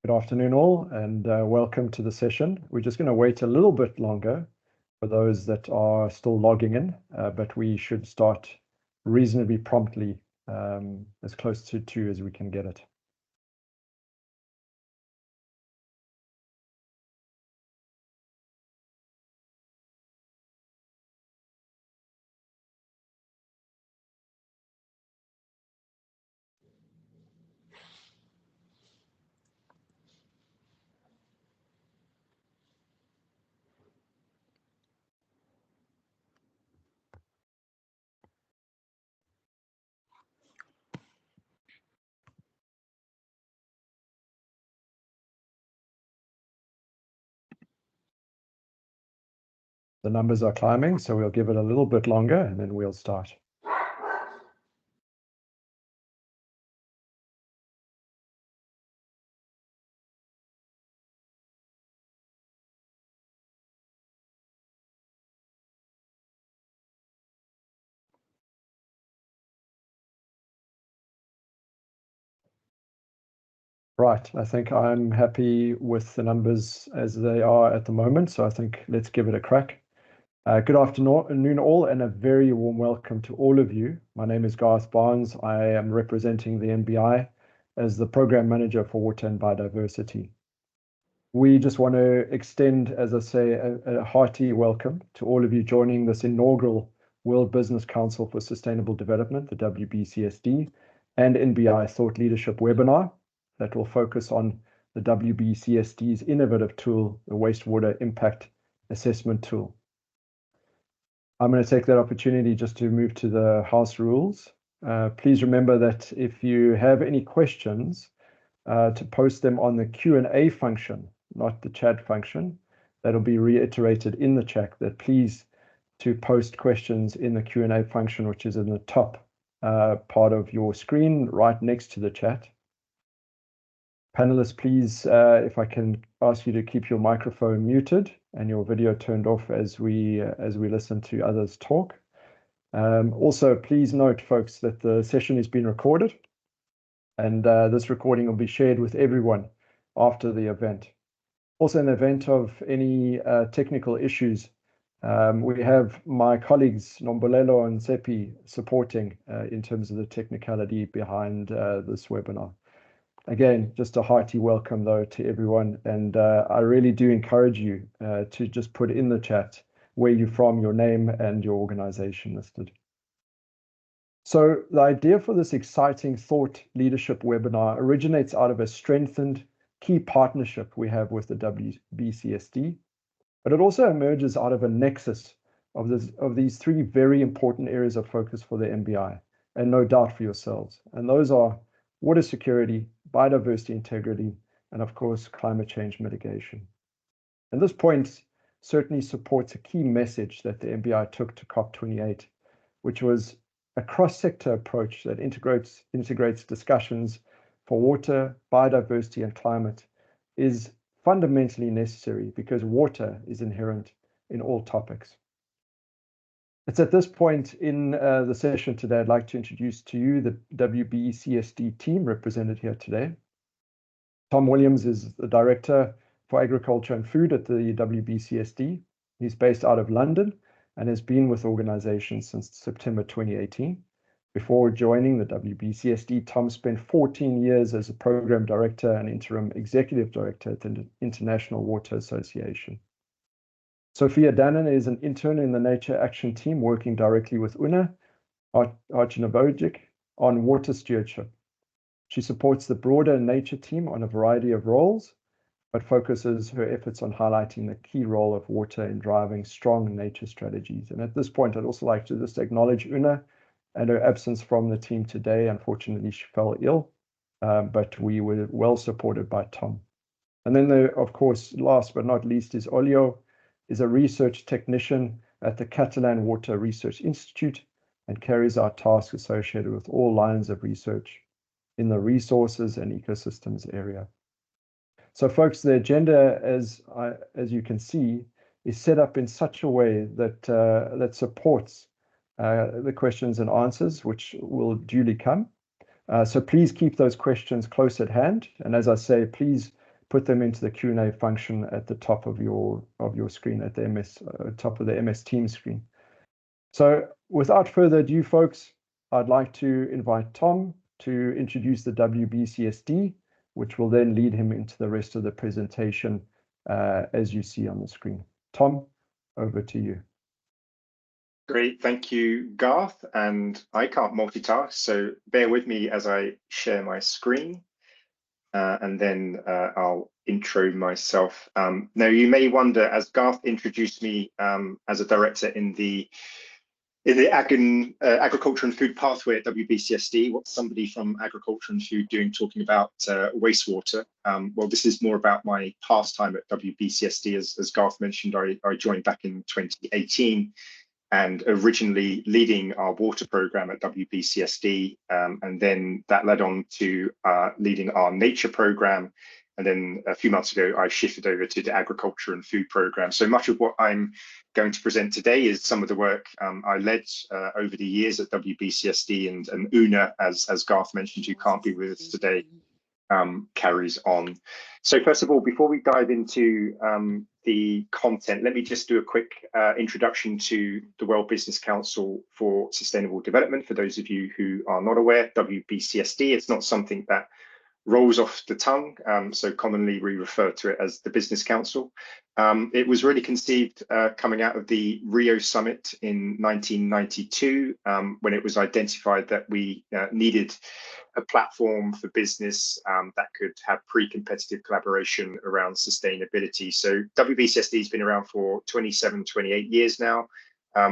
Good afternoon all, and welcome to the session. We're just going to wait a little bit longer for those that are still logging in, but we should start reasonably promptly, as close to 2 as we can get it. The numbers are climbing, so we'll give it a little bit longer and then we'll start. Right, I think I'm happy with the numbers as they are at the moment, so I think let's give it a crack. Good afternoon all, and a very warm welcome to all of you. My name is Garth Barnes. I am representing the NBI as the Program Manager for Water and Biodiversity. We just want to extend, as I say, a hearty welcome to all of you joining this inaugural World Business Council for Sustainable Development, the WBCSD, and NBI Thought Leadership webinar that will focus on the WBCSD's innovative tool, the Wastewater Impact Assessment Tool. I'm going to take that opportunity just to move to the house rules. Please remember that if you have any questions, to post them on the Q&A function, not the chat function. That'll be reiterated in the chat, that please to post questions in the Q&A function, which is in the top part of your screen, right next to the chat. Panelists, please, if I can ask you to keep your microphone muted and your video turned off as we listen to others talk. Also, please note, folks, that the session is being recorded, and this recording will be shared with everyone after the event. Also, in the event of any technical issues, we have my colleagues Nombolelo and Sepi supporting in terms of the technicality behind this webinar. Again, just a hearty welcome, though, to everyone, and I really do encourage you to just put in the chat where you're from, your name, and your organization listed. So the idea for this exciting thought leadership webinar originates out of a strengthened key partnership we have with the WBCSD, but it also emerges out of a nexus of these 3 very important areas of focus for the NBI, and no doubt for yourselves. And those are water security, biodiversity integrity, and of course, climate change mitigation. And this point certainly supports a key message that the NBI took to COP28, which was a cross-sector approach that integrates discussions for water, biodiversity, and climate is fundamentally necessary because water is inherent in all topics. It's at this point in the session today, I'd like to introduce to you the WBCSD team represented here today. Tom Williams is the Director for Agriculture and Food at the WBCSD. He's based out of London and has been with the organization since September 2018. Before joining the WBCSD, Tom spent 14 years as a Program Director and Interim Executive Director at the International Water Association. Sophia Dannon is an intern in the Nature Action Team working directly with Una Archinovojic on water stewardship. She supports the broader nature team on a variety of roles, but focuses her efforts on highlighting the key role of water in driving strong nature strategies. And at this point, I'd also like to just acknowledge Una and her absence from the team today. Unfortunately, she fell ill, but we were well supported by Tom. And then, of course, last but not least, is Olio, is a research technician at the Catalan Water Research Institute and carries out tasks associated with all lines of research in the resources and ecosystems area. So folks, the agenda, as you can see, is set up in such a way that that supports the questions and answers, which will duly come. So please keep those questions close at hand. And as I say, please put them into the Q&A function at the top of your screen, at the top of the MS Teams screen. So without further ado, folks, I'd like to invite Tom to introduce the WBCSD, which will then lead him into the rest of the presentation as you see on the screen. Tom, over to you. Great, thank you, Garth. And I can't multitask, so bear with me as I share my screen. And then I'll intro myself. Now, you may wonder, as Garth introduced me as a director in the agriculture and food pathway at WBCSD, what's somebody from agriculture and food doing talking about wastewater? Well, this is more about my past time at WBCSD. As Garth mentioned, I joined back in 2018. And originally leading our water program at WBCSD, and then that led on to leading our nature program. And then a few months ago, I shifted over to the agriculture and food program. So much of what I'm going to present today is some of the work I led over the years at WBCSD, and Una, as Garth mentioned, who can't be with us today, carries on. So first of all, before we dive into the content, let me just do a quick introduction to the World Business Council for Sustainable Development. For those of you who are not aware, WBCSD, it's not something that rolls off the tongue, so commonly we refer to it as the Business Council. It was really conceived coming out of the Rio Summit in 1992, when it was identified that we needed a platform for business that could have pre-competitive collaboration around sustainability. So WBCSD has been around for 27, 28 years now.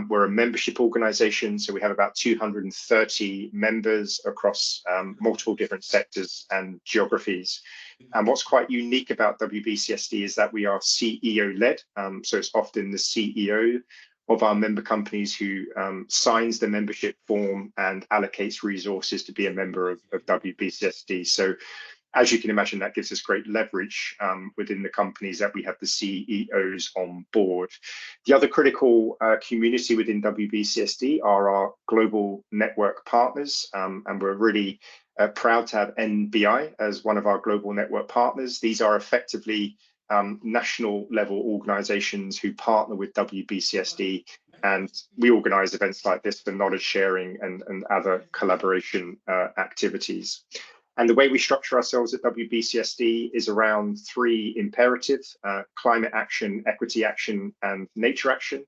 We're a membership organization, so we have about 230 members across multiple different sectors and geographies. And what's quite unique about WBCSD is that we are CEO-led, so it's often the CEO of our member companies who signs the membership form and allocates resources to be a member of WBCSD. So as you can imagine, that gives us great leverage within the companies that we have the CEOs on board. The other critical community within WBCSD are our global network partners, and we're really proud to have NBI as one of our global network partners. These are effectively national level organizations who partner with WBCSD, and we organize events like this for knowledge sharing and other collaboration activities. And the way we structure ourselves at WBCSD is around three imperatives: climate action, equity action, and nature action.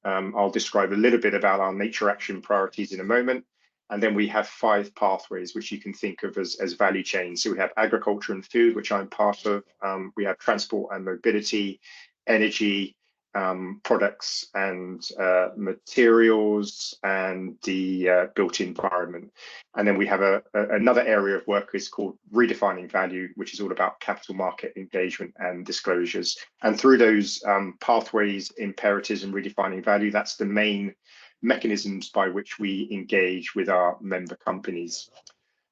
I'll describe a little bit about our nature action priorities in a moment. And then we have 5 pathways, which you can think of as value chains. So we have agriculture and food, which I'm part of. We have transport and mobility, energy, products and materials, and the built environment. And then we have another area of work is called redefining value, which is all about capital market engagement and disclosures. And through those pathways, imperatives, and redefining value, that's the main mechanisms by which we engage with our member companies.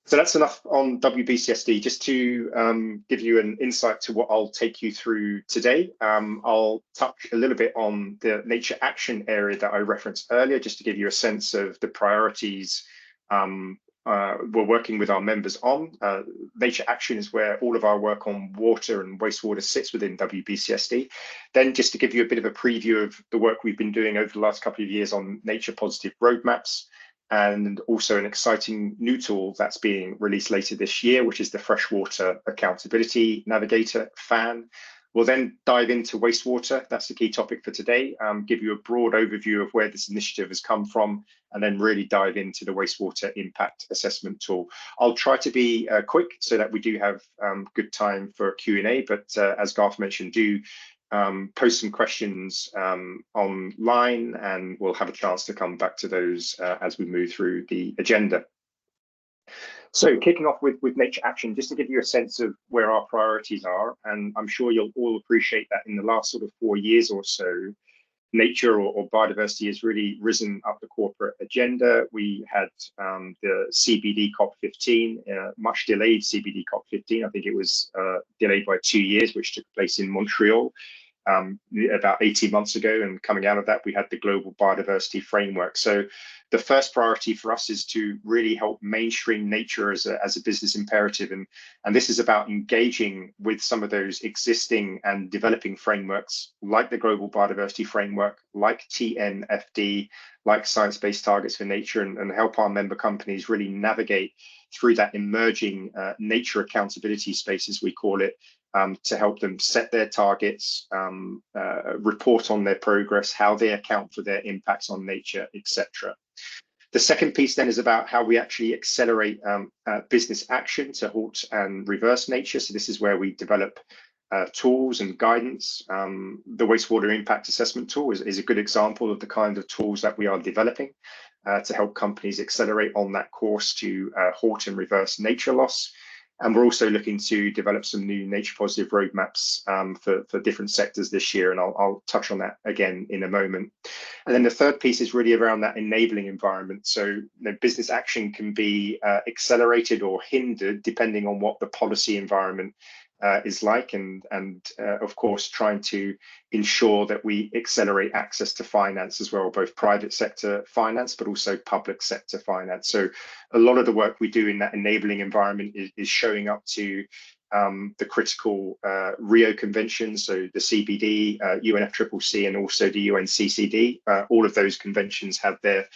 So that's enough on WBCSD. Just to give you an insight to what I'll take you through today, I'll touch a little bit on the nature action area that I referenced earlier, just to give you a sense of the priorities we're working with our members on. Nature action is where all of our work on water and wastewater sits within WBCSD. Then just to give you a bit of a preview of the work we've been doing over the last couple of years on nature positive roadmaps, and also an exciting new tool that's being released later this year, which is the Freshwater Accountability Navigator, FAN. We'll then dive into wastewater. That's the key topic for today. Give you a broad overview of where this initiative has come from, and then really dive into the wastewater impact assessment tool. I'll try to be quick so that we do have good time for Q&A, but as Garth mentioned, do post some questions online, and we'll have a chance to come back to those as we move through the agenda. So kicking off with nature action, just to give you a sense of where our priorities are, and I'm sure you'll all appreciate that in the last sort of 4 years or so, nature or biodiversity has really risen up the corporate agenda. We had the CBD COP15, much delayed CBD COP15. I think it was delayed by 2 years, which took place in Montreal about 18 months ago, and coming out of that, we had the Global Biodiversity Framework. So the first priority for us is to really help mainstream nature as a business imperative. And this is about engaging with some of those existing and developing frameworks, like the Global Biodiversity Framework, like TNFD, like Science-Based Targets for Nature, and help our member companies really navigate through that emerging nature accountability space, as we call it, to help them set their targets, report on their progress, how they account for their impacts on nature, etc. The second piece then is about how we actually accelerate business action to halt and reverse nature. So this is where we develop tools and guidance. The wastewater impact assessment tool is a good example of the kind of tools that we are developing to help companies accelerate on that course to halt and reverse nature loss. And we're also looking to develop some new nature positive roadmaps for different sectors this year. And I'll touch on that again in a moment. And then the third piece is really around that enabling environment. So business action can be accelerated or hindered depending on what the policy environment is like, and of course trying to ensure that we accelerate access to finance as well, both private sector finance but also public sector finance. So a lot of the work we do in that enabling environment is showing up to the critical Rio conventions, so the CBD, UNFCCC, and also the UNCCD. All of those conventions have their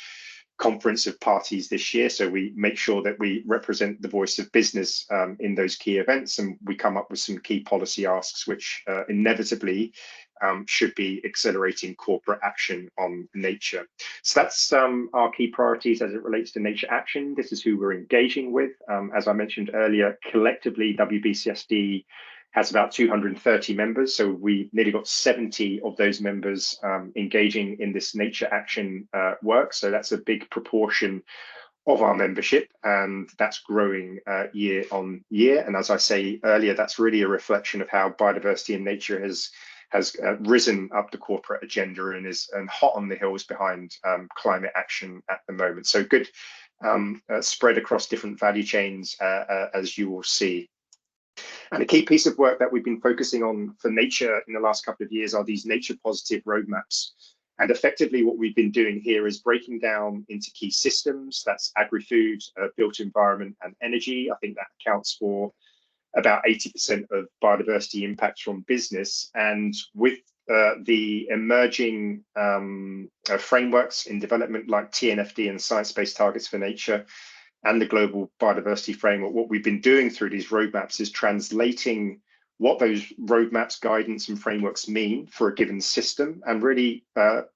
conference of parties this year, so we make sure that we represent the voice of business in those key events, and we come up with some key policy asks which inevitably should be accelerating corporate action on nature. So that's our key priorities as it relates to nature action. This is who we're engaging with. As I mentioned earlier, collectively WBCSD has about 230 members, so we nearly got 70 of those members engaging in this nature action work. So that's a big proportion of our membership, and that's growing year on year. And as I say earlier, that's really a reflection of how biodiversity and nature has risen up the corporate agenda and is hot on the heels behind climate action at the moment. So good spread across different value chains, as you will see. And a key piece of work that we've been focusing on for nature in the last couple of years are these nature positive roadmaps. And effectively what we've been doing here is breaking down into key systems. That's agri-food, built environment, and energy. I think that accounts for about 80% of biodiversity impacts from business. And with the emerging frameworks in development like TNFD and Science-Based Targets for Nature, and the Global Biodiversity Framework, what we've been doing through these roadmaps is translating what those roadmaps, guidance, and frameworks mean for a given system, and really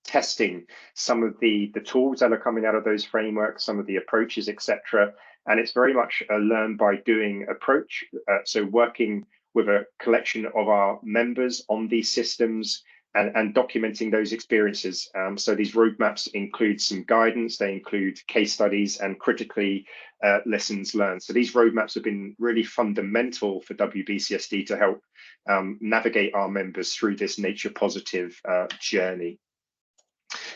testing some of the tools that are coming out of those frameworks, some of the approaches, etc. And it's very much a learn by doing approach. So working with a collection of our members on these systems and documenting those experiences. So these roadmaps include some guidance, they include case studies, and critically lessons learned. So these roadmaps have been really fundamental for WBCSD to help navigate our members through this nature positive journey.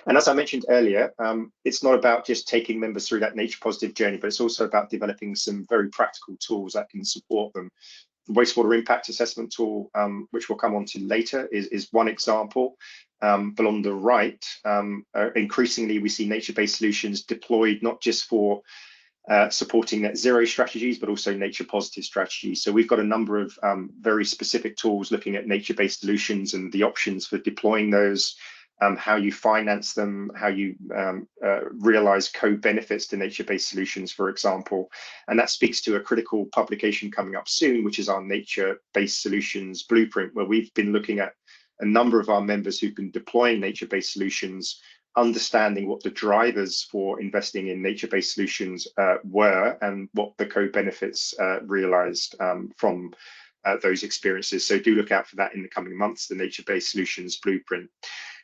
And as I mentioned earlier, it's not about just taking members through that nature positive journey, but it's also about developing some very practical tools that can support them. The wastewater impact assessment tool, which we'll come on to later, is one example. But on the right, increasingly we see nature-based solutions deployed not just for supporting net zero strategies, but also nature positive strategies. So we've got a number of very specific tools looking at nature-based solutions and the options for deploying those, how you finance them, how you realize co-benefits to nature-based solutions, for example. And that speaks to a critical publication coming up soon, which is our nature-based solutions blueprint, where we've been looking at a number of our members who've been deploying nature-based solutions, understanding what the drivers for investing in nature-based solutions were, and what the co-benefits realized from those experiences. So do look out for that in the coming months, the nature-based solutions blueprint.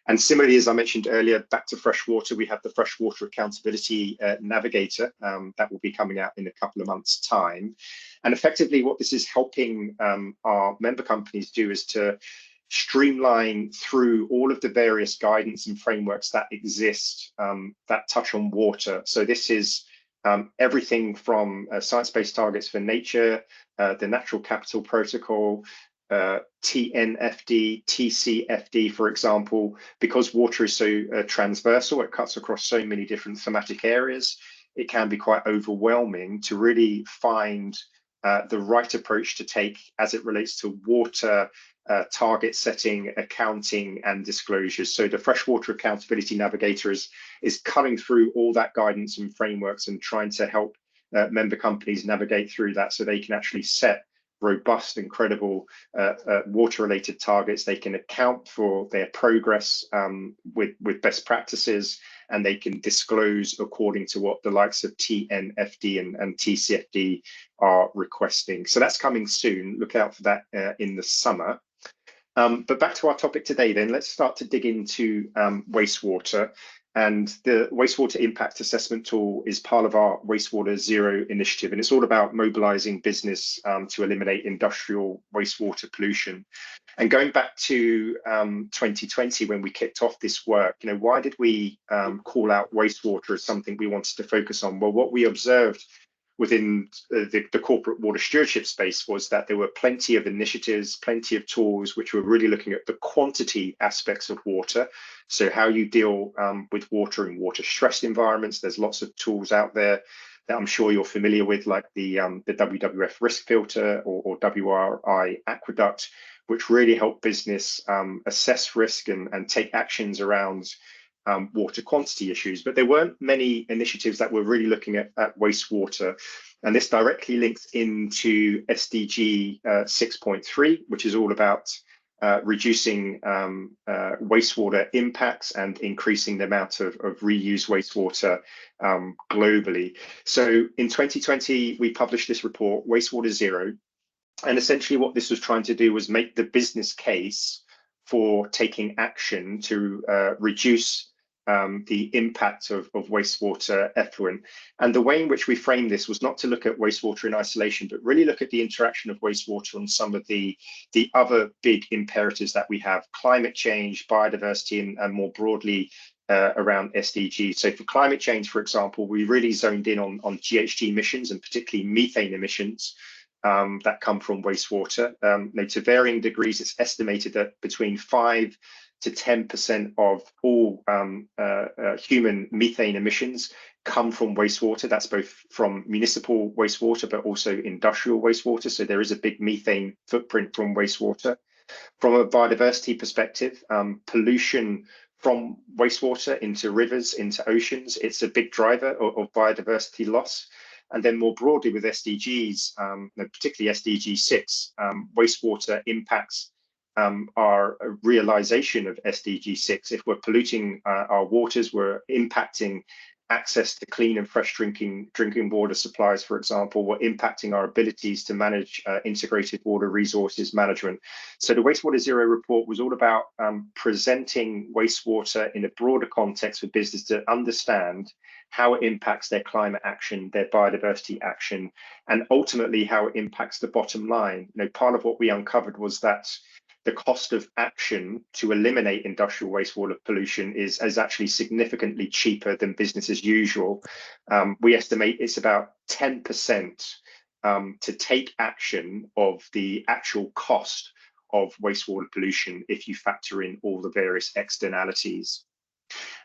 And similarly, as I mentioned earlier, back to freshwater, we have the Freshwater Accountability Navigator that will be coming out in a couple of months' time. And effectively, what this is helping our member companies do is to streamline through all of the various guidance and frameworks that exist that touch on water. So this is everything from Science-Based Targets for Nature, the Natural Capital Protocol, TNFD, TCFD, for example, because water is so transversal, it cuts across so many different thematic areas, it can be quite overwhelming to really find the right approach to take as it relates to water target setting, accounting, and disclosures. So the Freshwater Accountability Navigator is cutting through all that guidance and frameworks and trying to help member companies navigate through that so they can actually set robust and credible water-related targets. They can account for their progress with best practices, and they can disclose according to what the likes of TNFD and TCFD are requesting. So that's coming soon. Look out for that in the summer. But back to our topic today then, let's start to dig into wastewater. And the wastewater impact assessment tool is part of our Wastewater Zero initiative. And it's all about mobilizing business to eliminate industrial wastewater pollution. And going back to 2020, when we kicked off this work, why did we call out wastewater as something we wanted to focus on? Well, what we observed within the corporate water stewardship space was that there were plenty of initiatives, plenty of tools which were really looking at the quantity aspects of water. So how you deal with water in water stressed environments. There's lots of tools out there that I'm sure you're familiar with, like the WWF risk filter or WRI aqueduct, which really help business assess risk and take actions around water quantity issues. But there weren't many initiatives that were really looking at wastewater. And this directly links into SDG 6.3, which is all about reducing wastewater impacts and increasing the amount of reused wastewater globally. So in 2020, we published this report, Wastewater Zero. And essentially what this was trying to do was make the business case for taking action to reduce the impact of wastewater effluent. And the way in which we framed this was not to look at wastewater in isolation, but really look at the interaction of wastewater on some of the other big imperatives that we have: climate change, biodiversity, and more broadly around SDGs. So for climate change, for example, we really zoned in on GHG emissions and particularly methane emissions that come from wastewater. To varying degrees, it's estimated that between 5 to 10% of all human methane emissions come from wastewater. That's both from municipal wastewater, but also industrial wastewater. So there is a big methane footprint from wastewater. From a biodiversity perspective, pollution from wastewater into rivers, into oceans, it's a big driver of biodiversity loss. And then more broadly with SDGs, particularly SDG 6, wastewater impacts our realization of SDG 6. If we're polluting our waters, we're impacting access to clean and fresh drinking water supplies, for example. We're impacting our abilities to manage integrated water resources management. So the Wastewater Zero report was all about presenting wastewater in a broader context for business to understand how it impacts their climate action, their biodiversity action, and ultimately how it impacts the bottom line. Part of what we uncovered was that the cost of action to eliminate industrial wastewater pollution is actually significantly cheaper than business as usual. We estimate it's about 10% to take action of the actual cost of wastewater pollution if you factor in all the various externalities.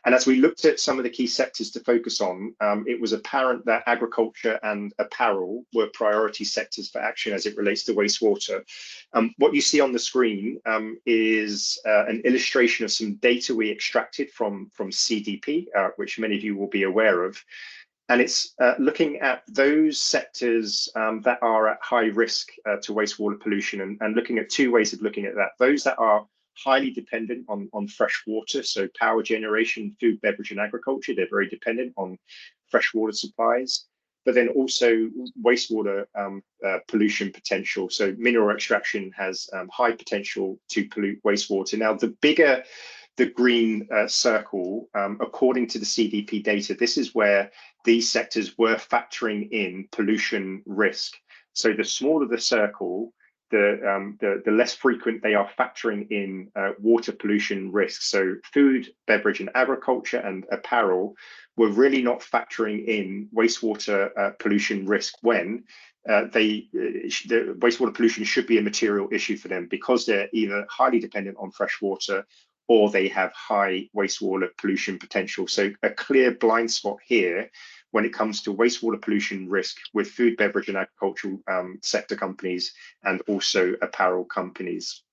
And as we looked at some of the key sectors to focus on, it was apparent that agriculture and apparel were priority sectors for action as it relates to wastewater. What you see on the screen is an illustration of some data we extracted from CDP, which many of you will be aware of. And it's looking at those sectors that are at high risk to wastewater pollution and looking at two ways of looking at that. Those that are highly dependent on fresh water, so power generation, food, beverage, and agriculture. They're very dependent on fresh water supplies, but then also wastewater pollution potential. So mineral extraction has high potential to pollute wastewater. Now, the bigger the green circle, according to the CDP data, this is where these sectors were factoring in pollution risk. So the smaller the circle, the less frequent they are factoring in water pollution risks. So food, beverage, and agriculture and apparel were really not factoring in wastewater pollution risk when the wastewater pollution should be a material issue for them because they're either highly dependent on fresh water or they have high wastewater pollution potential. So a clear blind spot here when it comes to wastewater pollution risk with food, beverage and agricultural sector companies and also apparel companies.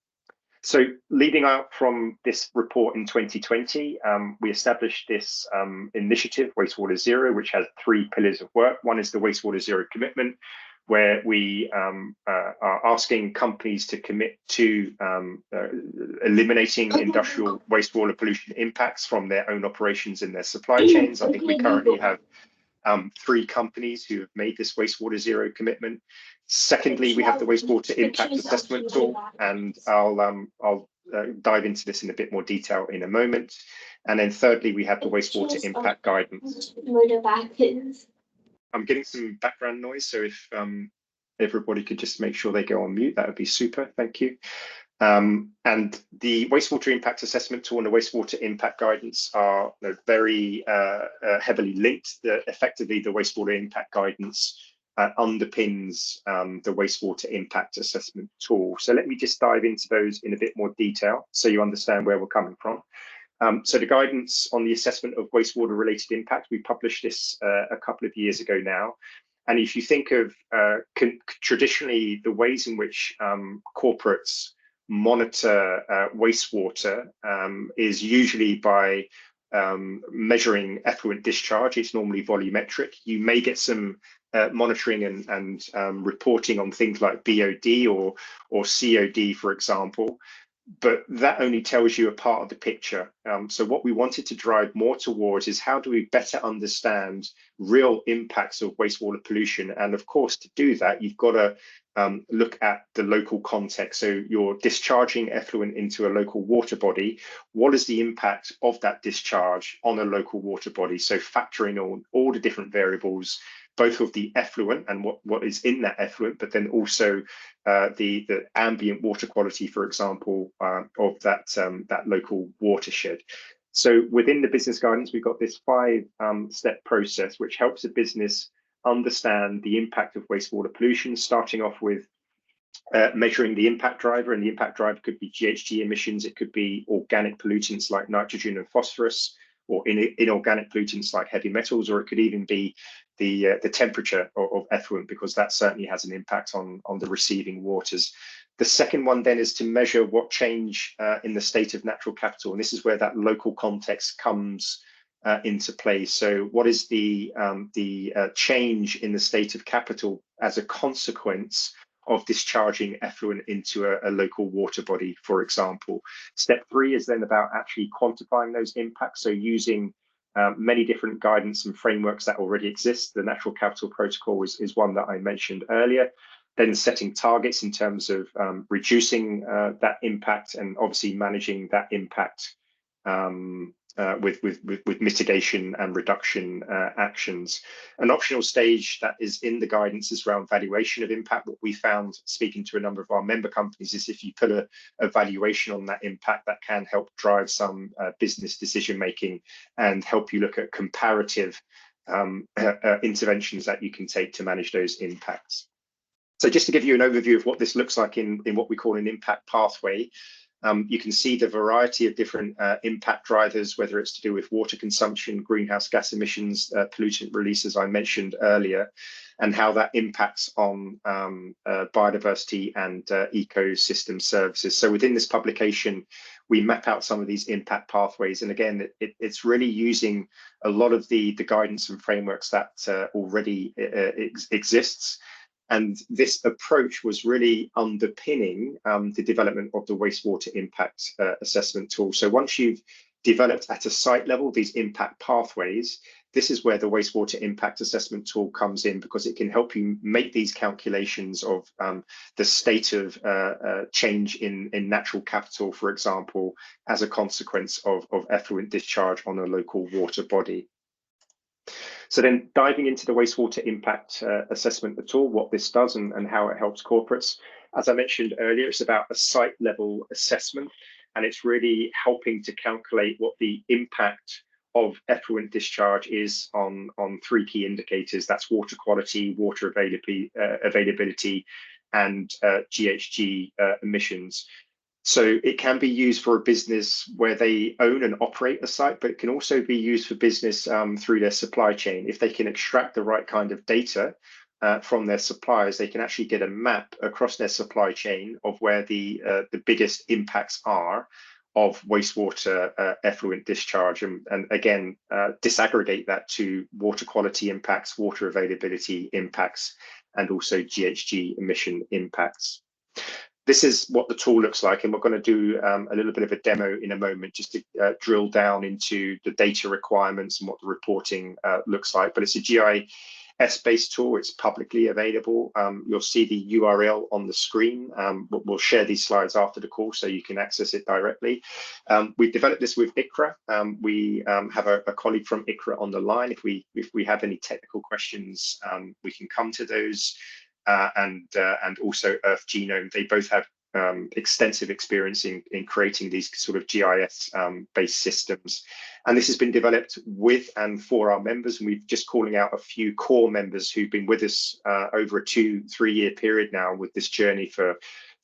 So leading out from this report in 2020, we established this initiative, Wastewater Zero, which has 3 pillars of work. One is the Wastewater Zero commitment, where we are asking companies to commit to eliminating industrial wastewater pollution impacts from their own operations in their supply chains. I think we currently have 3 companies who have made this Wastewater Zero commitment. Secondly, we have the wastewater impact assessment tool, and I'll dive into this in a bit more detail in a moment. And then thirdly, we have the wastewater impact guidance. I'm getting some background noise, so if everybody could just make sure they go on mute, that would be super. Thank you. And the wastewater impact assessment tool and the wastewater impact guidance are very heavily linked. Effectively, the wastewater impact guidance underpins the wastewater impact assessment tool. So let me just dive into those in a bit more detail so you understand where we're coming from. So the guidance on the assessment of wastewater related impact, we published this a couple of years ago now. And if you think of traditionally the ways in which corporates monitor wastewater is usually by measuring effluent discharge. It's normally volumetric. You may get some monitoring and reporting on things like BOD or COD, for example, but that only tells you a part of the picture. So what we wanted to drive more towards is how do we better understand real impacts of wastewater pollution? And of course, to do that, you've got to look at the local context. So you're discharging effluent into a local water body. What is the impact of that discharge on a local water body? So factoring on all the different variables, both of the effluent and what is in that effluent, but then also the ambient water quality, for example, of that local watershed. So within the business guidance, we've got this 5-step process, which helps a business understand the impact of wastewater pollution, starting off with measuring the impact driver. And the impact driver could be GHG emissions, it could be organic pollutants like nitrogen and phosphorus, or inorganic pollutants like heavy metals, or it could even be the temperature of effluent, because that certainly has an impact on the receiving waters. The second one then is to measure what change in the state of natural capital, and this is where that local context comes into play. So what is the change in the state of capital as a consequence of discharging effluent into a local water body, for example? Step 3 is then about actually quantifying those impacts. So using many different guidance and frameworks that already exist. The natural capital protocol is one that I mentioned earlier. Then setting targets in terms of reducing that impact and obviously managing that impact with mitigation and reduction actions. An optional stage that is in the guidance is around valuation of impact. What we found speaking to a number of our member companies is if you put a valuation on that impact, that can help drive some business decision making and help you look at comparative interventions that you can take to manage those impacts. So just to give you an overview of what this looks like in what we call an impact pathway, you can see the variety of different impact drivers, whether it's to do with water consumption, greenhouse gas emissions, pollutant release, as I mentioned earlier, and how that impacts on biodiversity and ecosystem services. So within this publication, we map out some of these impact pathways. And again, it's really using a lot of the guidance and frameworks that already exists. And this approach was really underpinning the development of the wastewater impact assessment tool. So once you've developed at a site level these impact pathways, this is where the wastewater impact assessment tool comes in, because it can help you make these calculations of the state of change in natural capital, for example, as a consequence of effluent discharge on a local water body. So then diving into the wastewater impact assessment tool, what this does and how it helps corporates. As I mentioned earlier, it's about a site level assessment, and it's really helping to calculate what the impact of effluent discharge is on 3 key indicators. That's water quality, water availability, and GHG emissions. So it can be used for a business where they own and operate a site, but it can also be used for business through their supply chain. If they can extract the right kind of data from their suppliers, they can actually get a map across their supply chain of where the biggest impacts are of wastewater effluent discharge, and again, disaggregate that to water quality impacts, water availability impacts, and also GHG emission impacts. This is what the tool looks like, and we're going to do a little bit of a demo in a moment just to drill down into the data requirements and what the reporting looks like. But it's a GIS-based tool. It's publicly available. You'll see the URL on the screen. We'll share these slides after the call so you can access it directly. We've developed this with ICRA. We have a colleague from ICRA on the line. If we have any technical questions, we can come to those. And also Earth Genome. They both have extensive experience in creating these sort of GIS-based systems. And this has been developed with and for our members. And we're just calling out a few core members who've been with us over a 2-3 year period now with this journey for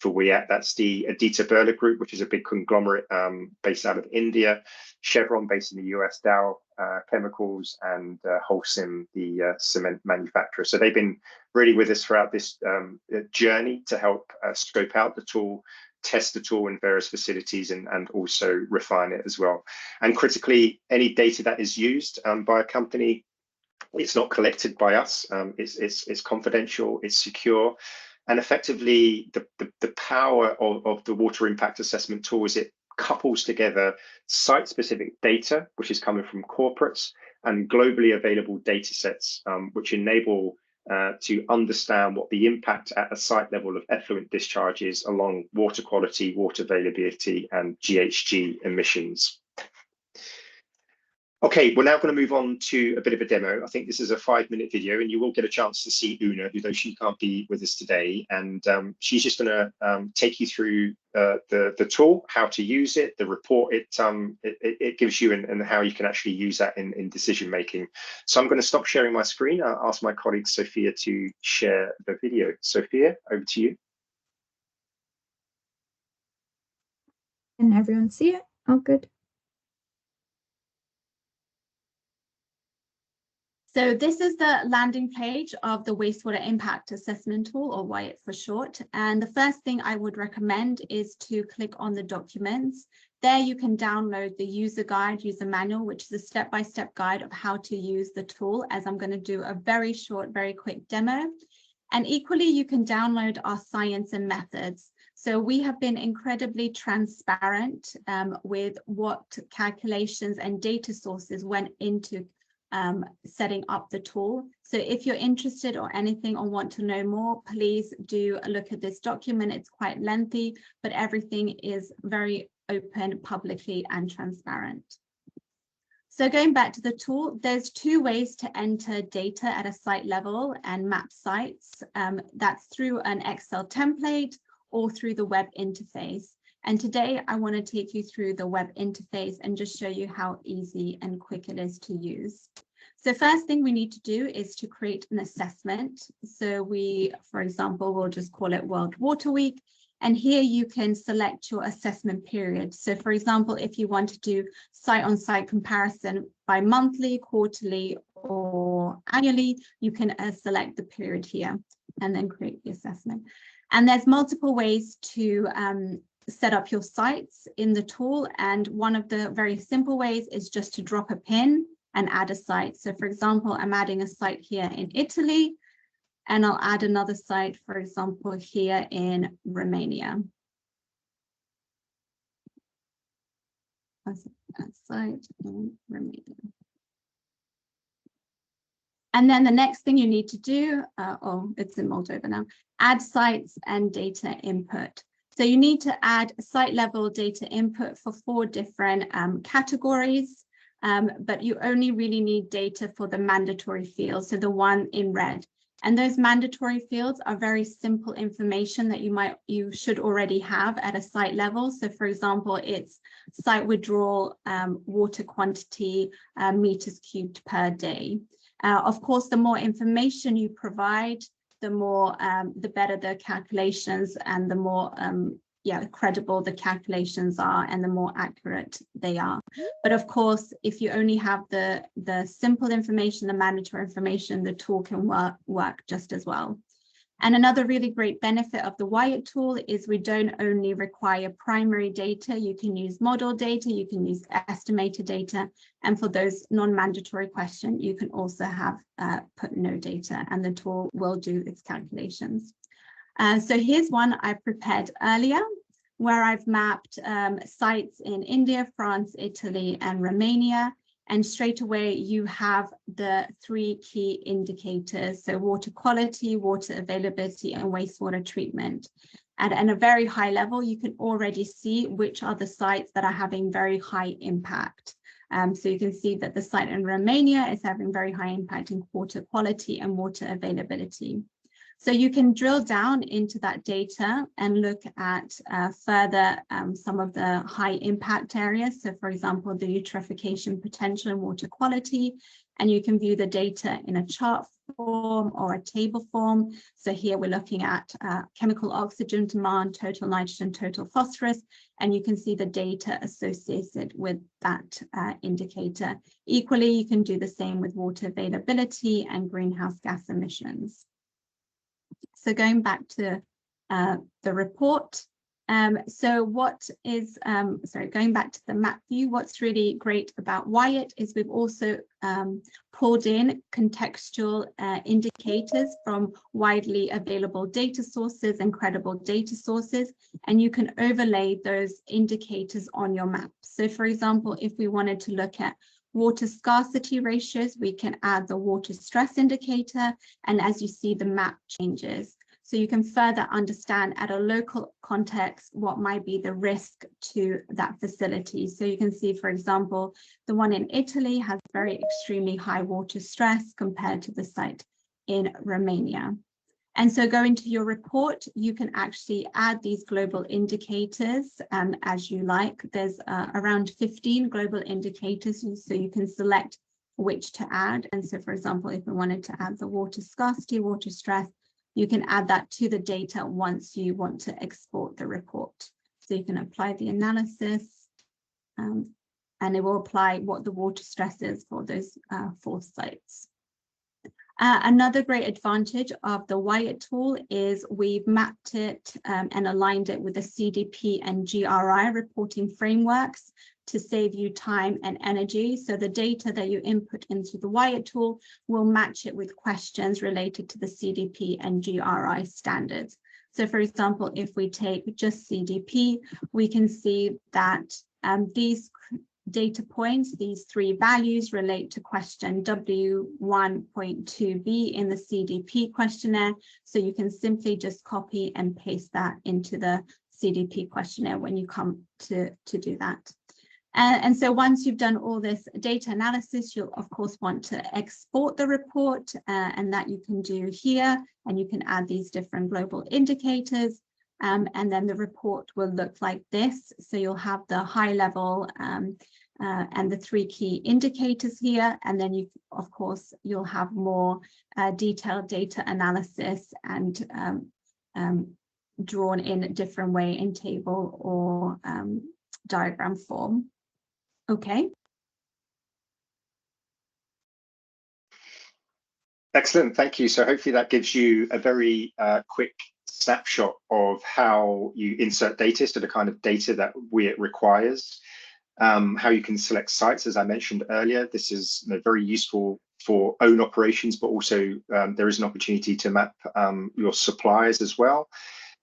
WIAT. That's the Aditya Birla Group, which is a big conglomerate based out of India, Chevron based in the US, Dow Chemicals, and Holcim, the cement manufacturer. So they've been really with us throughout this journey to help scope out the tool, test the tool in various facilities, and also refine it as well. And critically, any data that is used by a company, it's not collected by us. It's confidential, it's secure. And effectively, the power of the water impact assessment tool is it couples together site-specific data, which is coming from corporates, and globally available data sets, which enable to understand what the impact at a site level of effluent discharge is along water quality, water availability, and GHG emissions. Okay, we're now going to move on to a bit of a demo. I think this is a 5-minute video, and you will get a chance to see Una, who though she can't be with us today. And she's just going to take you through the tool, how to use it, the report it gives you, and how you can actually use that in decision making. So I'm going to stop sharing my screen. I'll ask my colleague Sophia to share the video. Sophia, over to you. Can everyone see it? Oh, good. So this is the landing page of the Wastewater Impact Assessment Tool, or WIAT for short. And the first thing I would recommend is to click on the documents. There you can download the user guide, user manual, which is a step-by-step guide of how to use the tool, as I'm going to do a very short, very quick demo. And equally, you can download our science and methods. So we have been incredibly transparent with what calculations and data sources went into setting up the tool. So if you're interested or anything or want to know more, please do look at this document. It's quite lengthy, but everything is very open, publicly, and transparent. So going back to the tool, there's 2 ways to enter data at a site level and map sites. That's through an Excel template or through the web interface. And today I want to take you through the web interface and just show you how easy and quick it is to use. So first thing we need to do is to create an assessment. So we, for example, we'll just call it World Water Week. And here you can select your assessment period. So for example, if you want to do site-on-site comparison by monthly, quarterly, or annually, you can select the period here and then create the assessment. And there's multiple ways to set up your sites in the tool. And one of the very simple ways is just to drop a pin and add a site. So for example, I'm adding a site here in Italy, and I'll add another site, for example, here in Romania. A site in Romania. And then the next thing you need to do, oh, it's in Moldova now, add sites and data input. So you need to add site level data input for 4 different categories, but you only really need data for the mandatory fields, so the one in red. And those mandatory fields are very simple information that you should already have at a site level. So for example, it's site withdrawal, water quantity, meters cubed per day. Of course, the more information you provide, the better the calculations and the more credible the calculations are and the more accurate they are. But of course, if you only have the simple information, the mandatory information, the tool can work just as well. And another really great benefit of the WIAT tool is we don't only require primary data. You can use model data, you can use estimated data, and for those non-mandatory questions, you can also have put no data, and the tool will do its calculations. So here's one I prepared earlier, where I've mapped sites in India, France, Italy, and Romania. And straight away, you have the 3 key indicators, so water quality, water availability, and wastewater treatment. And at a very high level, you can already see which are the sites that are having very high impact. So you can see that the site in Romania is having very high impact in water quality and water availability. So you can drill down into that data and look at further some of the high impact areas. So for example, the eutrophication potential and water quality, and you can view the data in a chart form or a table form. So here we're looking at chemical oxygen demand, total nitrogen, total phosphorus, and you can see the data associated with that indicator. Equally, you can do the same with water availability and greenhouse gas emissions. So going back to the report, going back to the map view, what's really great about WIAT is we've also pulled in contextual indicators from widely available data sources and credible data sources, and you can overlay those indicators on your map. So for example, if we wanted to look at water scarcity ratios, we can add the water stress indicator, and as you see, the map changes. So you can further understand at a local context what might be the risk to that facility. So you can see, for example, the one in Italy has very extremely high water stress compared to the site in Romania. And so going to your report, you can actually add these global indicators as you like. There's around 15 global indicators, so you can select which to add. And so, for example, if we wanted to add the water scarcity, water stress, you can add that to the data once you want to export the report. So you can apply the analysis and it will apply what the water stress is for those 4 sites. Another great advantage of the WIAT tool is we've mapped it and aligned it with the CDP and GRI reporting frameworks to save you time and energy. So the data that you input into the WIAT tool will match it with questions related to the CDP and GRI standards. So for example, if we take just CDP, we can see that these data points, these 3 values relate to question W1.2b in the CDP questionnaire. So you can simply just copy and paste that into the CDP questionnaire when you come to do that. And so once you've done all this data analysis, you'll of course want to export the report, and that you can do here, and you can add these different global indicators. And then the report will look like this. So you'll have the high level and the 3 key indicators here. And then you, of course, you'll have more detailed data analysis and drawn in a different way in table or diagram form. Okay. Excellent, thank you. So hopefully that gives you a very quick snapshot of how you insert data, so the kind of data that WIAT requires, how you can select sites, as I mentioned earlier. This is very useful for own operations, but also there is an opportunity to map your suppliers as well.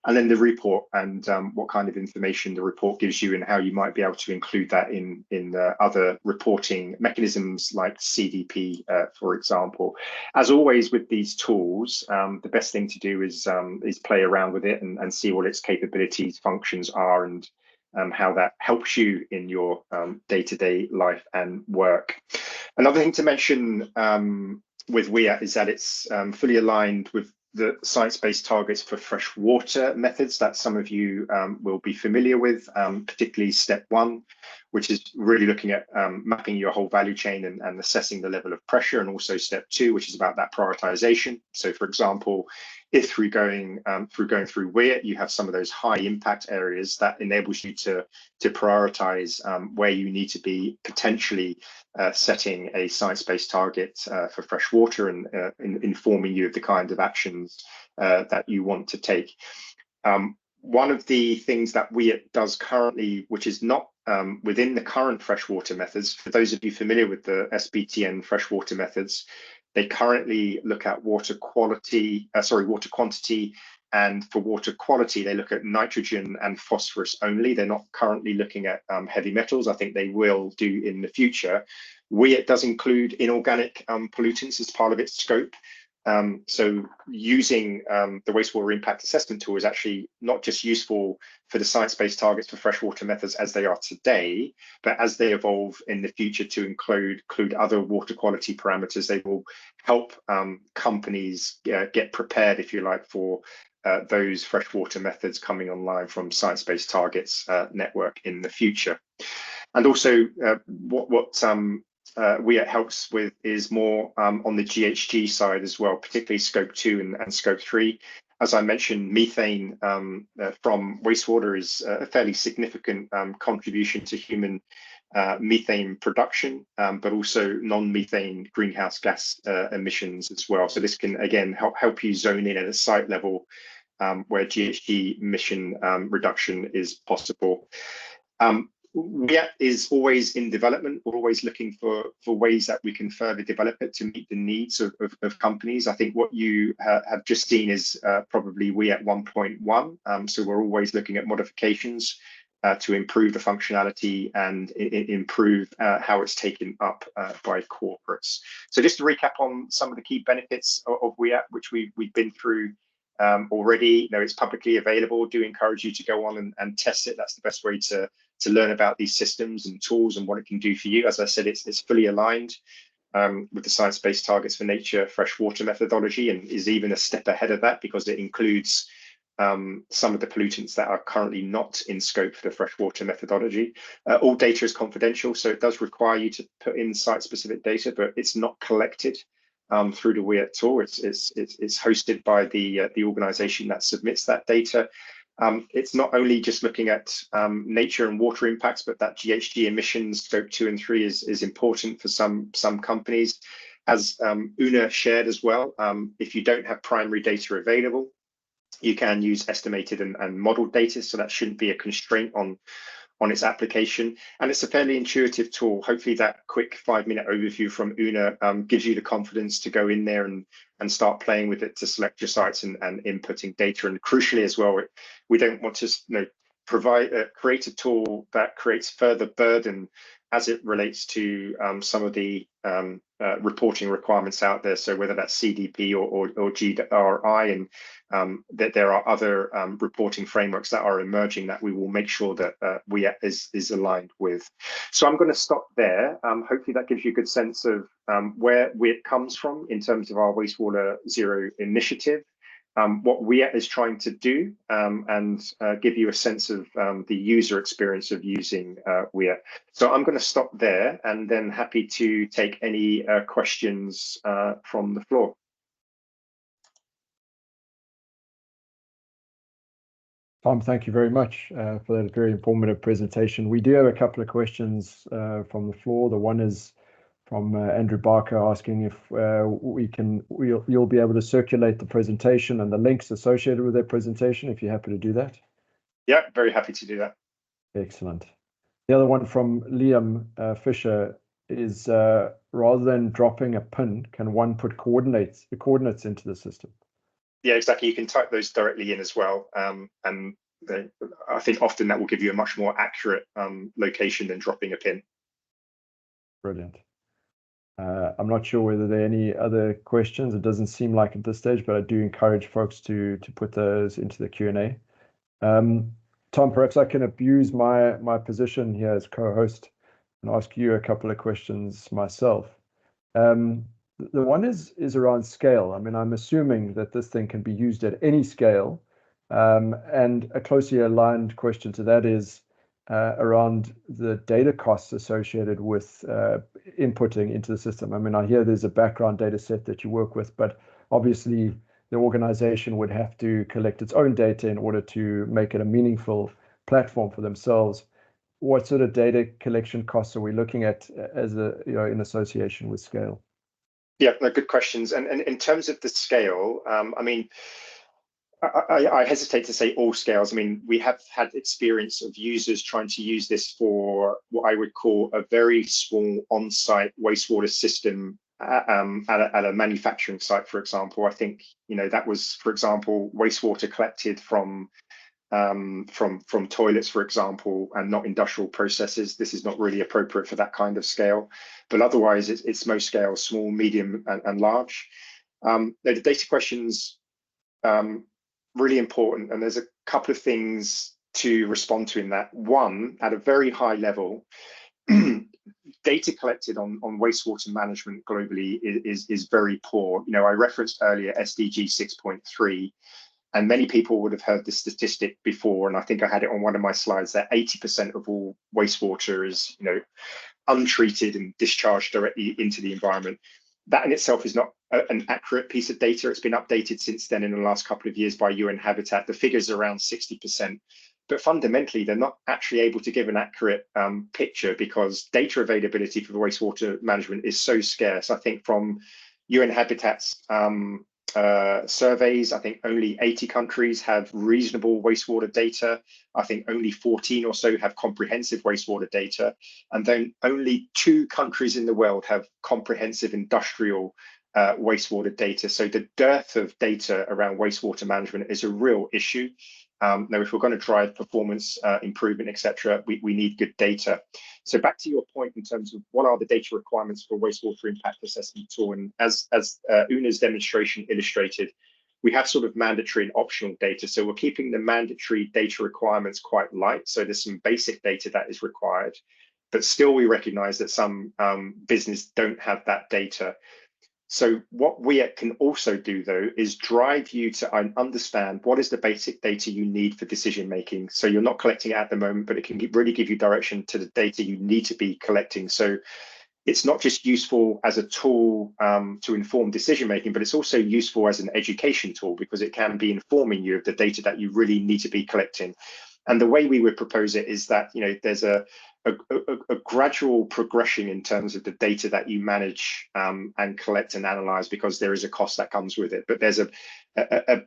And then the report and what kind of information the report gives you and how you might be able to include that in other reporting mechanisms like CDP, for example. As always with these tools, the best thing to do is play around with it and see what its capabilities, functions are, and how that helps you in your day-to-day life and work. Another thing to mention with WIAT is that it's fully aligned with the science-based targets for freshwater methods that some of you will be familiar with, particularly step 1, which is really looking at mapping your whole value chain and assessing the level of pressure, and also step 2, which is about that prioritization. So, for example, if through going through WIAT, you have some of those high impact areas, that enables you to prioritize where you need to be potentially setting a science-based target for freshwater, and informing you of the kind of actions that you want to take. One of the things that WIAT does currently, which is not within the current freshwater methods, for those of you familiar with the SBT and freshwater methods, they currently look at water quantity, and for water quality, they look at nitrogen and phosphorus only. They're not currently looking at heavy metals. I think they will do in the future. WIAT does include inorganic pollutants as part of its scope. So using the wastewater impact assessment tool is actually not just useful for the science-based targets for freshwater methods as they are today, but as they evolve in the future to include other water quality parameters, they will help companies get prepared, if you like, for those freshwater methods coming online from science-based targets network in the future. And also what WIAT helps with is more on the GHG side as well, particularly scope 2 and scope 3. As I mentioned, methane from wastewater is a fairly significant contribution to human methane production, but also non-methane greenhouse gas emissions as well. So this can, again, help you zone in at a site level where GHG emission reduction is possible. WIAT is always in development. We're always looking for ways that we can further develop it to meet the needs of companies. I think what you have just seen is probably WIAT 1.1. So we're always looking at modifications to improve the functionality and improve how it's taken up by corporates. So just to recap on some of the key benefits of WIAT, which we've been through already. It's publicly available. Do encourage you to go on and test it. That's the best way to learn about these systems and tools and what it can do for you. As I said, it's fully aligned with the science-based targets for nature freshwater methodology, and is even a step ahead of that because it includes some of the pollutants that are currently not in scope for the freshwater methodology. All data is confidential, so it does require you to put in site-specific data, but it's not collected through the WIAT tool. It's hosted by the organization that submits that data. It's not only just looking at nature and water impacts, but that GHG emissions scope 2 and 3 is important for some companies. As Una shared as well, if you don't have primary data available, you can use estimated and modeled data, so that shouldn't be a constraint on its application. And it's a fairly intuitive tool. Hopefully that quick 5-minute overview from Una gives you the confidence to go in there and start playing with it to select your sites and inputting data. And crucially as well, we don't want to create a tool that creates further burden as it relates to some of the reporting requirements out there. So whether that's CDP or GRI, and that there are other reporting frameworks that are emerging that we will make sure that WIAT is aligned with. So I'm going to stop there. Hopefully that gives you a good sense of where WIAT comes from in terms of our Wastewater Zero initiative, what WIAT is trying to do, and give you a sense of the user experience of using WIAT. So I'm going to stop there and then happy to take any questions from the floor. Tom, thank you very much for that very informative presentation. We do have a couple of questions from the floor. The one is from Andrew Barker asking if you'll be able to circulate the presentation and the links associated with that presentation, if you're happy to do that. Yeah, very happy to do that. Excellent. The other one from Liam Fisher is rather than dropping a pin, can one put the coordinates into the system? Yeah, exactly. You can type those directly in as well. And I think often that will give you a much more accurate location than dropping a pin. Brilliant. I'm not sure whether there are any other questions. It doesn't seem like at this stage, but I do encourage folks to put those into the Q&A. Tom, perhaps I can abuse my position here as co-host and ask you a couple of questions myself. The one is around scale. I mean, I'm assuming that this thing can be used at any scale. And a closely aligned question to that is around the data costs associated with inputting into the system. I mean, I hear there's a background data set that you work with, but obviously the organization would have to collect its own data in order to make it a meaningful platform for themselves. What sort of data collection costs are we looking at as in association with scale? Yeah, no, good questions. And in terms of the scale, I mean, I hesitate to say all scales. I mean, we have had experience of users trying to use this for what I would call a very small on-site wastewater system at a manufacturing site, for example. I think, that was, for example, wastewater collected from toilets, for example, and not industrial processes. This is not really appropriate for that kind of scale. But otherwise, it's most scales, small, medium, and large. The data questions, really important, and there's a couple of things to respond to in that. One, at a very high level, data collected on wastewater management globally is very poor. I referenced earlier SDG 6.3, and many people would have heard this statistic before, and I think I had it on one of my slides, that 80% of all wastewater is untreated and discharged directly into the environment. That in itself is not an accurate piece of data. It's been updated since then in the last couple of years by UN Habitat. The figure's around 60%, but fundamentally, they're not actually able to give an accurate picture because data availability for wastewater management is so scarce. I think from UN Habitat's surveys, I think only 80 countries have reasonable wastewater data. I think only 14 or so have comprehensive wastewater data. And then only 2 countries in the world have comprehensive industrial wastewater data. So the dearth of data around wastewater management is a real issue. Now, if we're going to drive performance improvement, etc., we need good data. So back to your point in terms of what are the data requirements for a wastewater impact assessment tool, and as Una's demonstration illustrated, we have sort of mandatory and optional data. So we're keeping the mandatory data requirements quite light. So there's some basic data that is required, but still we recognize that some business don't have that data. So what WIAT can also do, though, is drive you to understand what is the basic data you need for decision making. So you're not collecting it at the moment, but it can really give you direction to the data you need to be collecting. So it's not just useful as a tool to inform decision making, but it's also useful as an education tool because it can be informing you of the data that you really need to be collecting. And the way we would propose it is that there's a gradual progression in terms of the data that you manage and collect and analyze, because there is a cost that comes with it. But there's a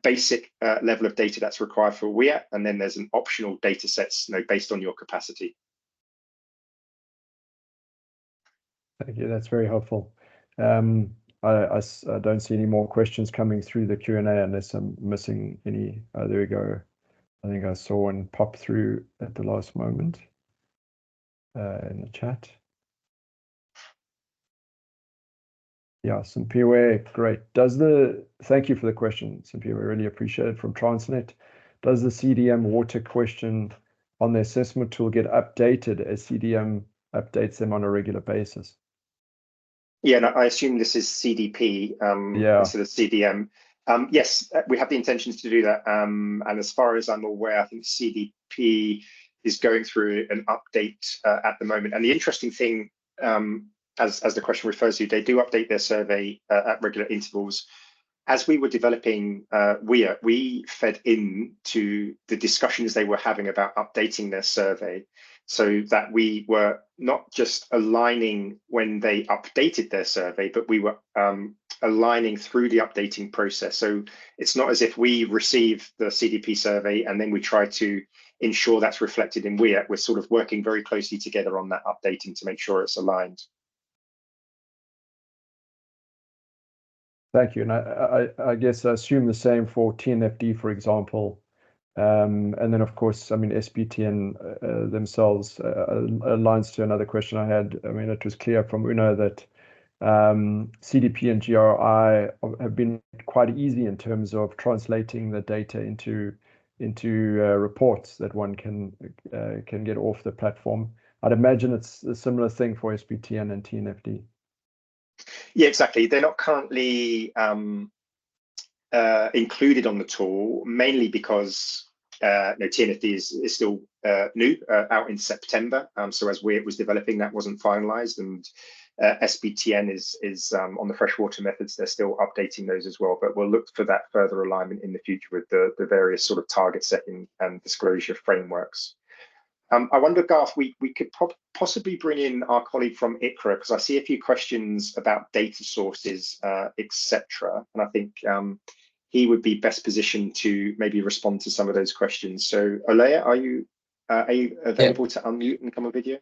basic level of data that's required for WIAT, and then there's an optional data sets based on your capacity. Thank you. That's very helpful. I don't see any more questions coming through the Q&A unless I'm missing any. There we go. I think I saw one pop through at the last moment in the chat. Yeah, Simpiwe, great. Thank you for the question, Simpiwe, really appreciate it, from Transnet. Does the CDM water question on the assessment tool get updated as CDM updates them on a regular basis? Yeah, no, I assume this is CDP instead of CDM. Yes, we have the intentions to do that. And as far as I'm aware, I think CDP is going through an update at the moment. And the interesting thing, as the question refers to, they do update their survey at regular intervals. As we were developing WIAT, we fed into the discussions they were having about updating their survey, so that we were not just aligning when they updated their survey, but we were aligning through the updating process. So it's not as if we receive the CDP survey and then we try to ensure that's reflected in WIAT. We're sort of working very closely together on that updating to make sure it's aligned. Thank you. And I guess I assume the same for TNFD, for example. And then, of course, I mean, SBT themselves aligns to another question I had. I mean, it was clear from Una that CDP and GRI have been quite easy in terms of translating the data into reports that one can get off the platform. I'd imagine it's a similar thing for SBT and TNFD. Yeah, exactly. They're not currently included on the tool, mainly because TNFD is still new, out in September. So as WIAT was developing, that wasn't finalized, and SBTN is on the freshwater methods. They're still updating those as well, but we'll look for that further alignment in the future with the various sort of target setting and disclosure frameworks. I wonder, Garth, we could possibly bring in our colleague from ICRA, because I see a few questions about data sources, etc. And I think he would be best positioned to maybe respond to some of those questions. So, Olaya, are you available to unmute and come on video?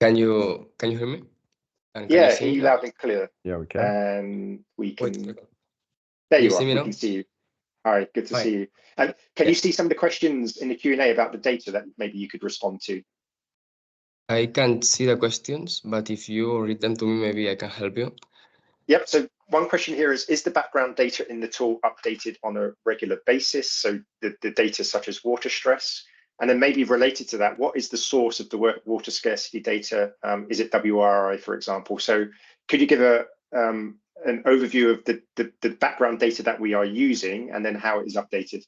Can you hear me? And yeah, hear you loud and clear. Yeah, we can. And we can. Wait, there you see are. me We now? can see you. All right, good to see you. And can you see some of the questions in the Q&A about the data that maybe you could respond to? I can't see the questions, but if you read them to me, maybe I can help you. Yep. So one question here is the background data in the tool updated on a regular basis? So the data such as water stress, and then maybe related to that, what is the source of the water scarcity data? Is it WRI, for example? So could you give an overview of the background data that we are using and then how it is updated?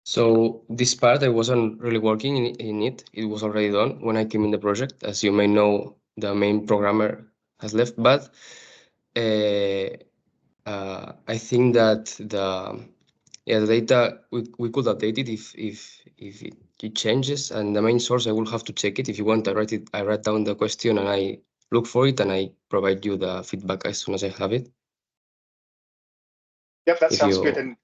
So this part, I wasn't really working in it. It was already done when I came in the project. As you may know, the main programmer has left, but I think that the data we could update it if it changes, and the main source I will have to check it. If you want, I write down the question and I look for it and I provide you the feedback as soon as I have it. Yep, that sounds good.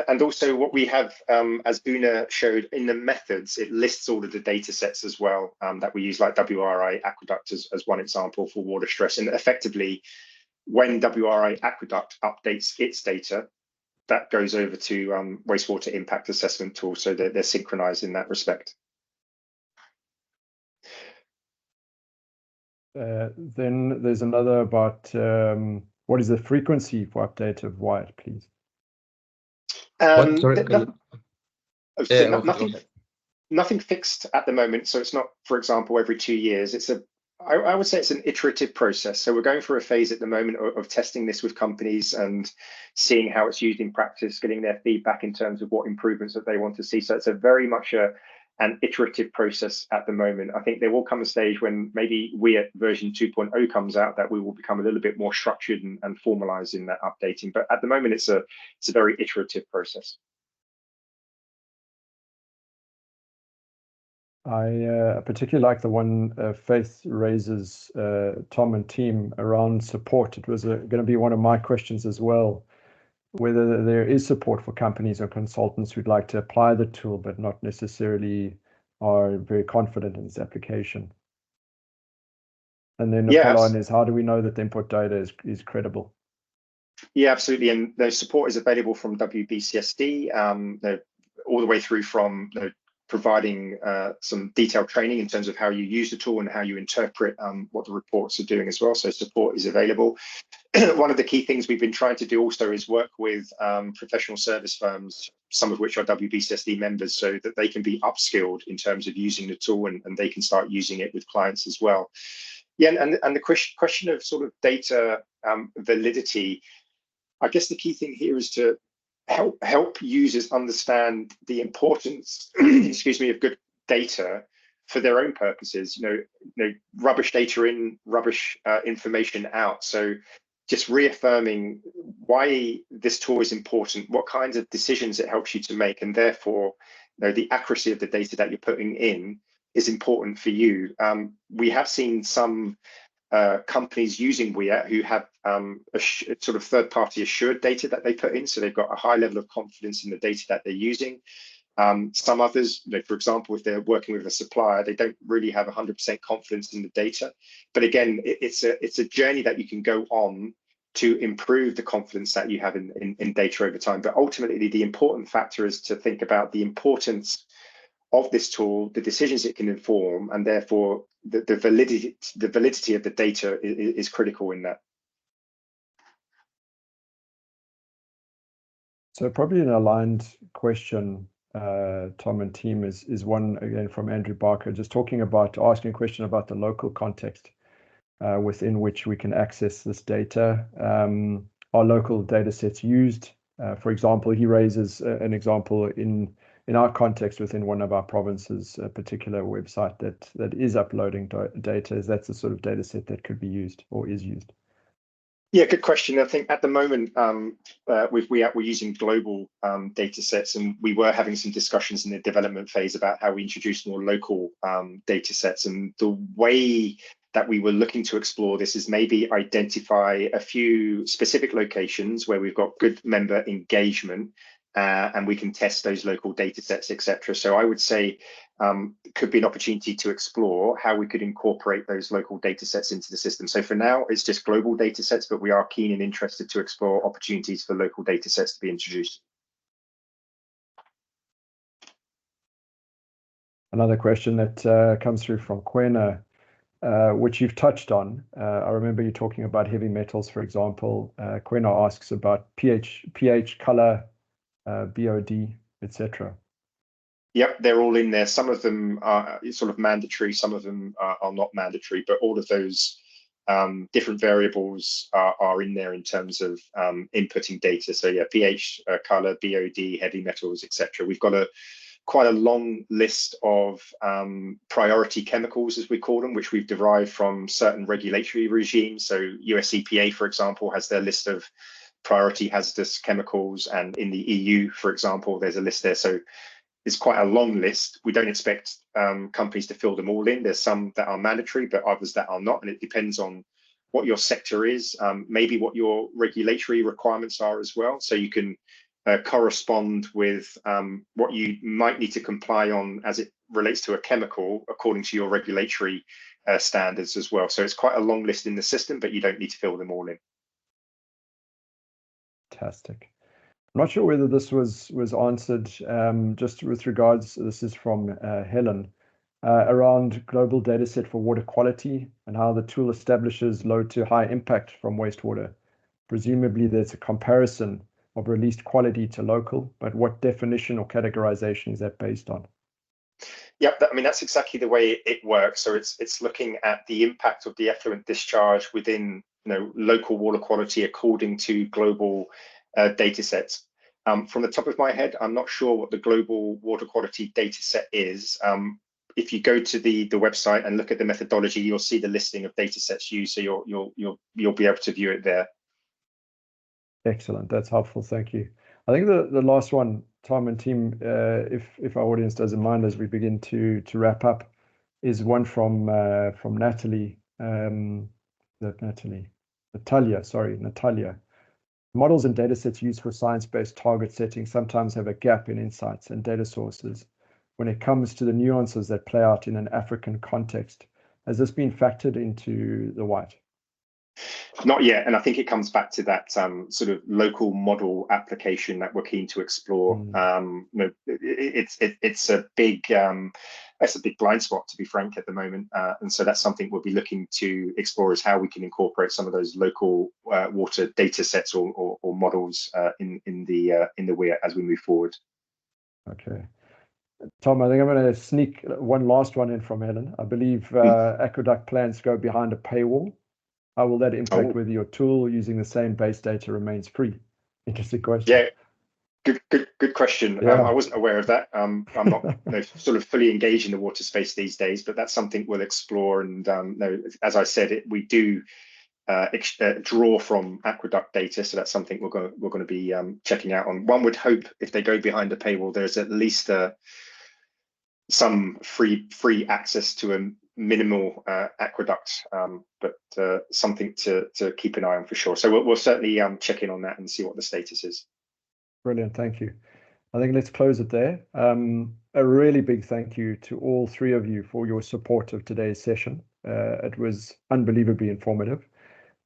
And also what we have, as Una showed in the methods, it lists all of the data sets as well that we use, like WRI Aqueduct as one example for water stress. And effectively, when WRI Aqueduct updates its data, that goes over to wastewater impact assessment tool, so they're synchronized in that respect. Then there's another about what is the frequency for update of WIAT, please? Nothing fixed at the moment. So it's not, for example, every 2 years. I would say it's an iterative process. So we're going through a phase at the moment of testing this with companies and seeing how it's used in practice, getting their feedback in terms of what improvements that they want to see. So it's a very much an iterative process at the moment. I think there will come a stage when maybe WIAT version 2.0 comes out that we will become a little bit more structured and formalized in that updating. But at the moment, it's a very iterative process. I particularly like the one Faith raises, Tom and team, around support. It was going to be one of my questions as well, whether there is support for companies or consultants who'd like to apply the tool, but not necessarily are very confident in its application. And then the follow-on is, how do we know that the input data is credible? Yeah, absolutely. And the support is available from WBCSD, all the way through from providing some detailed training in terms of how you use the tool and how you interpret what the reports are doing as well. So support is available. One of the key things we've been trying to do also is work with professional service firms, some of which are WBCSD members, so that they can be upskilled in terms of using the tool and they can start using it with clients as well. Yeah, and the question of sort of data validity, I guess the key thing here is to help users understand the importance, excuse me, of good data for their own purposes. You know, rubbish data in, rubbish information out. So just reaffirming why this tool is important, what kinds of decisions it helps you to make, and therefore, the accuracy of the data that you're putting in is important for you. We have seen some companies using WIAT who have a sort of third-party assured data that they put in, so they've got a high level of confidence in the data that they're using. Some others, for example, if they're working with a supplier, they don't really have 100% confidence in the data. But again, it's a journey that you can go on to improve the confidence that you have in data over time. But ultimately, the important factor is to think about the importance of this tool, the decisions it can inform, and therefore the validity of the data is critical in that. So probably an aligned question, Tom and team, is one again from Andrew Barker, just asking a question about the local context. within which we can access this data. Are local data sets used? For example, he raises an example in our context within one of our provinces, a particular website that is uploading data. Is that the sort of data set that could be used or is used? Yeah, good question. I think at the moment with WIAT, we're using global data sets, and we were having some discussions in the development phase about how we introduce more local data sets. And the way that we were looking to explore this is maybe identify a few specific locations where we've got good member engagement and we can test those local data sets, etc. So I would say it could be an opportunity to explore how we could incorporate those local data sets into the system. So for now, it's just global data sets, but we are keen and interested to explore opportunities for local data sets to be introduced. Another question that comes through from Quena, which you've touched on. I remember you talking about heavy metals, for example. Quena asks about pH, color, BOD, etc. Yep, they're all in there. Some of them are sort of mandatory, some of them are not mandatory, but all of those different variables are in there in terms of inputting data. So yeah, pH, color, BOD, heavy metals, etc. We've got quite a long list of priority chemicals, as we call them, which we've derived from certain regulatory regimes. So US EPA, for example, has their list of priority hazardous chemicals, and in the EU, for example, there's a list there. So it's quite a long list. We don't expect companies to fill them all in. There's some that are mandatory, but others that are not, and it depends on what your sector is, maybe what your regulatory requirements are as well. So you can correspond with what you might need to comply on as it relates to a chemical according to your regulatory standards as well. So it's quite a long list in the system, but you don't need to fill them all in. Fantastic. I'm not sure whether this was answered just with regards, this is from Helen, around global data set for water quality and how the tool establishes low to high impact from wastewater. Presumably there's a comparison of released quality to local, but what definition or categorization is that based on? Yep, I mean, that's exactly the way it works. So it's looking at the impact of the effluent discharge within local water quality according to global data sets. From the top of my head, I'm not sure what the global water quality data set is. If you go to the website and look at the methodology, you'll see the listing of data sets used, so you'll be able to view it there. Excellent, that's helpful, thank you. I think the last one, Tom and team, if our audience doesn't mind as we begin to wrap up, is one from Natalia. Models and data sets used for science-based target setting sometimes have a gap in insights and data sources when it comes to the nuances that play out in an African context. Has this been factored into the WIAT? Not yet, and I think it comes back to that sort of local model application that we're keen to explore. It's a big blind spot, to be frank, at the moment, and so that's something we'll be looking to explore, is how we can incorporate some of those local water data sets or models in the WIAT as we move forward. Okay. Tom, I think I'm going to sneak one last one in from Helen. I believe aqueduct plans go behind a paywall. How will that impact whether your tool using the same base data remains free? Interesting question. Yeah, good question. Yeah. I wasn't aware of that. I'm not sort of fully engaged in the water space these days, but that's something we'll explore. And as I said, we do draw from aqueduct data, so that's something we're going to be checking out on. One would hope if they go behind a paywall, there's at least some free access to a minimal aqueduct, but something to keep an eye on for sure. So we'll certainly check in on that and see what the status is. Brilliant, thank you. I think let's close it there. A really big thank you to all three of you for your support of today's session. It was unbelievably informative.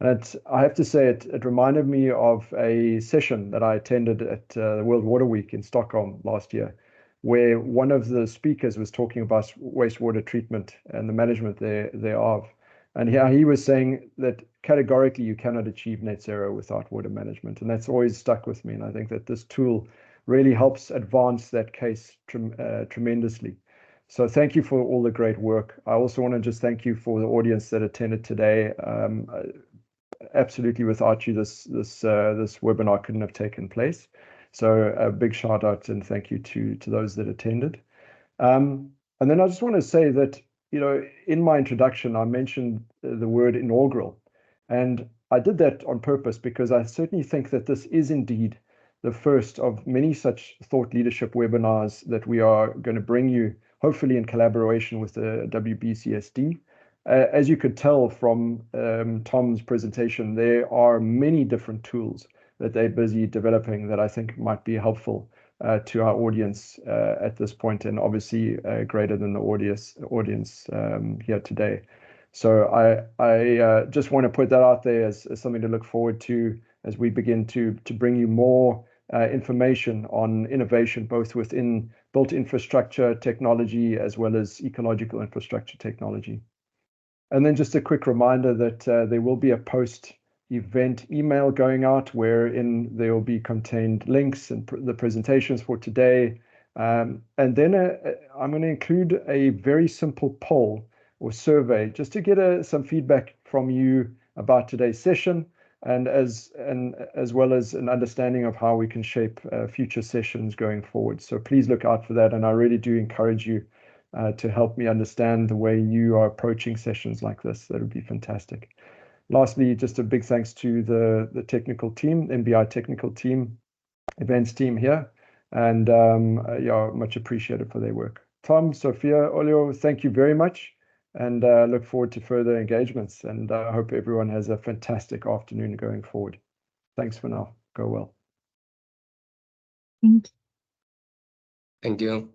And I have to say, it reminded me of a session that I attended at the World Water Week in Stockholm last year, where one of the speakers was talking about wastewater treatment and the management thereof. And he was saying that categorically you cannot achieve net zero without water management. And that's always stuck with me. And I think that this tool really helps advance that case tremendously. So thank you for all the great work. I also want to just thank you for the audience that attended today. Absolutely, without you, this webinar couldn't have taken place. So a big shout out and thank you to those that attended. And then I just want to say that, you know, in my introduction, I mentioned the word inaugural, and I did that on purpose because I certainly think that this is indeed the first of many such thought leadership webinars that we are going to bring you, hopefully in collaboration with the WBCSD. As you could tell from Tom's presentation, there are many different tools that they're busy developing that I think might be helpful to our audience at this point, and obviously greater than the audience here today. So I just want to put that out there as something to look forward to as we begin to bring you more information on innovation, both within built infrastructure technology as well as ecological infrastructure technology. And then just a quick reminder that there will be a post-event email going out wherein there will be contained links and the presentations for today. And then I'm going to include a very simple poll or survey just to get some feedback from you about today's session, and as well as an understanding of how we can shape future sessions going forward. So please look out for that, and I really do encourage you to help me understand the way you are approaching sessions like this. That would be fantastic. Lastly, just a big thanks to the technical team, NBI technical team, events team here, and yeah, much appreciated for their work. Tom, Sophia, Olio, thank you very much, and look forward to further engagements, and I hope everyone has a fantastic afternoon going forward. Thanks for now. Go well. Thank you. Thank you.